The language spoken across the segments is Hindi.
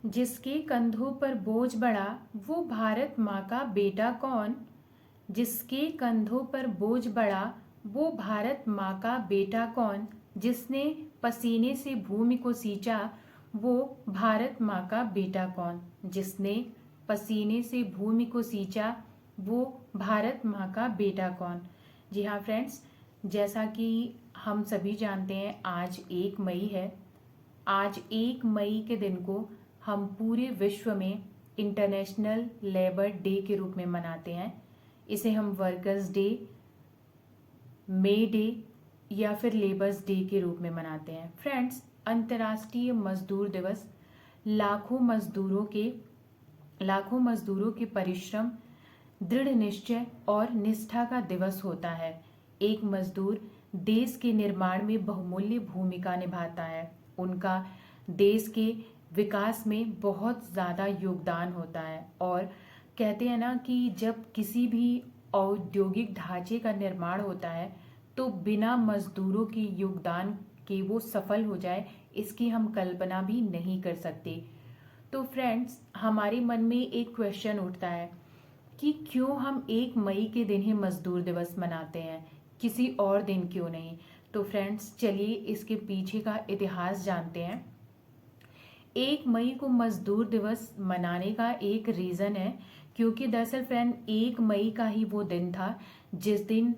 जिसके कंधों पर बोझ बढ़ा वो भारत माँ का बेटा कौन। जिसके कंधों पर बोझ बढ़ा वो भारत माँ का बेटा कौन। जिसने पसीने से भूमि को सींचा वो भारत माँ का बेटा कौन। जिसने पसीने से भूमि को सींचा वो भारत माँ का बेटा कौन। जी हाँ फ्रेंड्स, जैसा कि हम सभी जानते हैं आज 1 मई है। आज 1 मई के दिन को हम पूरे विश्व में इंटरनेशनल लेबर डे के रूप में मनाते हैं। इसे हम वर्कर्स डे, मे डे या फिर लेबर्स डे के रूप में मनाते हैं। फ्रेंड्स, अंतर्राष्ट्रीय मजदूर दिवस लाखों मजदूरों के परिश्रम, दृढ़ निश्चय और निष्ठा का दिवस होता है। एक मजदूर देश के निर्माण में बहुमूल्य भूमिका निभाता है। उनका देश के विकास में बहुत ज़्यादा योगदान होता है। और कहते हैं ना कि जब किसी भी औद्योगिक ढांचे का निर्माण होता है तो बिना मजदूरों के योगदान के वो सफल हो जाए, इसकी हम कल्पना भी नहीं कर सकते। तो फ्रेंड्स, हमारे मन में एक क्वेश्चन उठता है कि क्यों हम 1 मई के दिन ही मजदूर दिवस मनाते हैं, किसी और दिन क्यों नहीं। तो फ्रेंड्स, चलिए इसके पीछे का इतिहास जानते हैं। 1 मई को मजदूर दिवस मनाने का एक रीज़न है, क्योंकि दरअसल फ्रेंड 1 मई का ही वो दिन था जिस दिन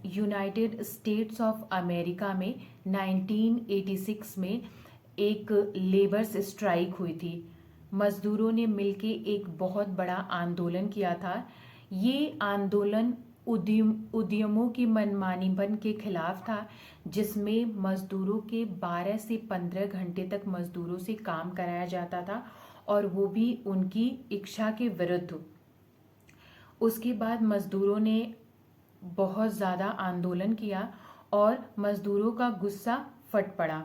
यूनाइटेड स्टेट्स ऑफ अमेरिका में 1986 में एक लेबर्स स्ट्राइक हुई थी। मजदूरों ने मिलके एक बहुत बड़ा आंदोलन किया था। ये आंदोलन उद्यमों की मनमानीपन के खिलाफ था, जिसमें मजदूरों के 12 से 15 घंटे तक मजदूरों से काम कराया जाता था, और वो भी उनकी इच्छा के विरुद्ध। उसके बाद मजदूरों ने बहुत ज़्यादा आंदोलन किया और मजदूरों का गुस्सा फट पड़ा।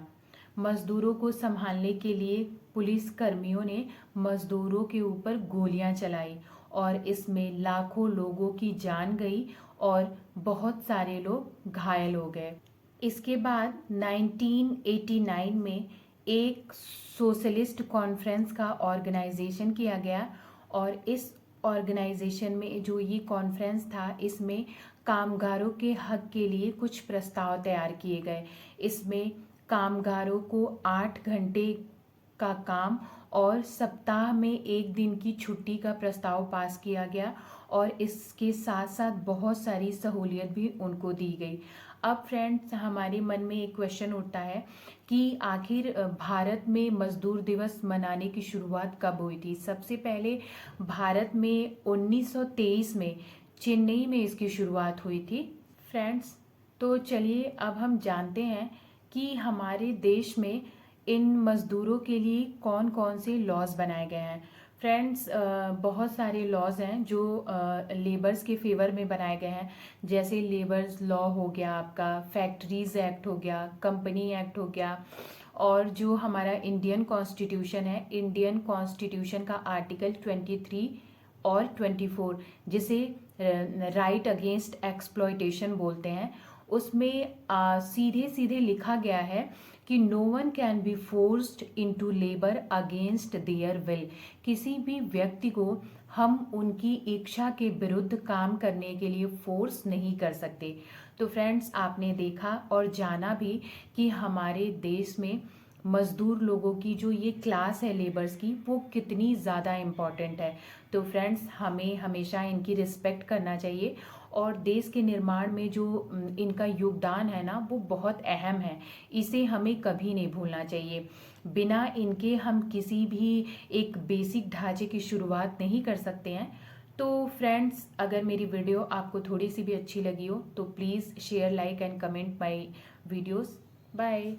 मजदूरों को संभालने के लिए पुलिस कर्मियों ने मजदूरों के ऊपर गोलियां चलाई और इसमें लाखों लोगों की जान गई और बहुत सारे लोग घायल हो गए। इसके बाद 1989 में एक सोशलिस्ट कॉन्फ्रेंस का ऑर्गेनाइजेशन किया गया, और इस ऑर्गेनाइजेशन में जो ये कॉन्फ्रेंस था, इसमें कामगारों के हक के लिए कुछ प्रस्ताव तैयार किए गए। इसमें कामगारों को 8 घंटे का काम और सप्ताह में 1 दिन की छुट्टी का प्रस्ताव पास किया गया, और इसके साथ साथ बहुत सारी सहूलियत भी उनको दी गई। अब फ्रेंड्स, हमारे मन में एक क्वेश्चन उठता है कि आखिर भारत में मजदूर दिवस मनाने की शुरुआत कब हुई थी। सबसे पहले भारत में 1923 में चेन्नई में इसकी शुरुआत हुई थी फ्रेंड्स। तो चलिए अब हम जानते हैं कि हमारे देश में इन मज़दूरों के लिए कौन कौन से लॉज बनाए गए हैं। फ्रेंड्स, बहुत सारे लॉज हैं जो लेबर्स के फेवर में बनाए गए हैं, जैसे लेबर्स लॉ हो गया, आपका फैक्ट्रीज एक्ट हो गया, कंपनी एक्ट हो गया, और जो हमारा इंडियन कॉन्स्टिट्यूशन है, इंडियन कॉन्स्टिट्यूशन का आर्टिकल 23 और 24, जिसे राइट अगेंस्ट एक्सप्लॉयटेशन बोलते हैं, उसमें सीधे सीधे लिखा गया है कि no one can be forced into labour against their will. किसी भी व्यक्ति को हम उनकी इच्छा के विरुद्ध काम करने के लिए फोर्स नहीं कर सकते। तो फ्रेंड्स, आपने देखा और जाना भी कि हमारे देश में मज़दूर लोगों की जो ये क्लास है लेबर्स की, वो कितनी ज़्यादा इम्पॉर्टेंट है। तो फ्रेंड्स, हमें हमेशा इनकी रिस्पेक्ट करना चाहिए, और देश के निर्माण में जो इनका योगदान है ना, वो बहुत अहम है। इसे हमें कभी नहीं भूलना चाहिए। बिना इनके हम किसी भी एक बेसिक ढांचे की शुरुआत नहीं कर सकते हैं। तो फ्रेंड्स, अगर मेरी वीडियो आपको थोड़ी सी भी अच्छी लगी हो तो please share, like and comment my videos. Bye.